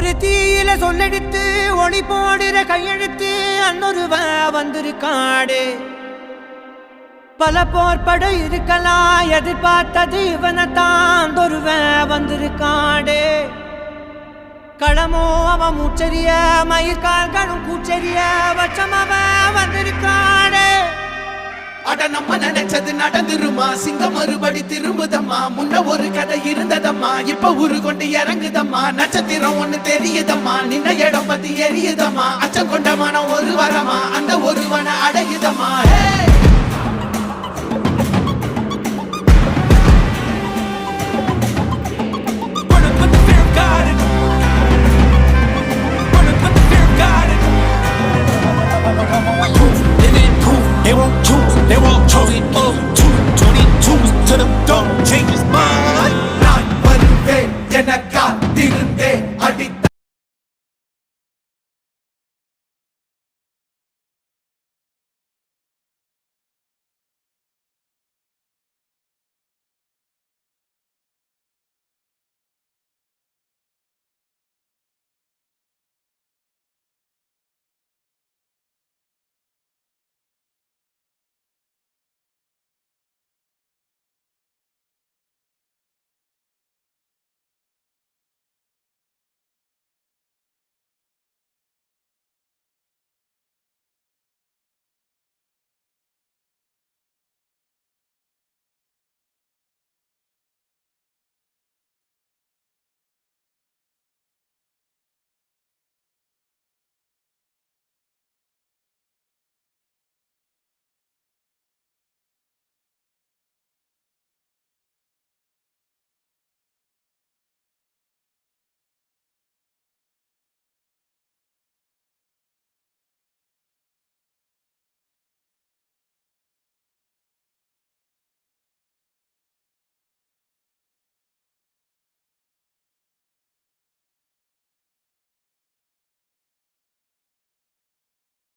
ஒரு தீயில சொல்லெடுத்து ஒளி போடுற கையெழுத்து அன்னொருவ வந்திருக்காடு. பல போர்பட இருக்கலாம் எதிர்பார்த்தது இவனைத்தான் ஒருவ வந்திருக்காடு. களமோ அவன் மூச்சரிய மயிர்கால்களும் கூச்சரிய வச்சம் அவன் வந்திருக்காடு. அட நம்ம நினைச்சது நடந்துருமா, சிங்கம் மறுபடி திரும்புதம்மா. முன்ன ஒரு கதை இருந்ததம்மா, இப்ப உரு கொண்டு இறங்குதம்மா. நட்சத்திரம் ஒண்ணு தெரியுதம்மா, நின்ன இடம் பத்தி எரியுதம்மா. அச்சம் கொண்ட மனம் ஒரு வரமா, அந்த ஒருவனை அடையுதம்மா.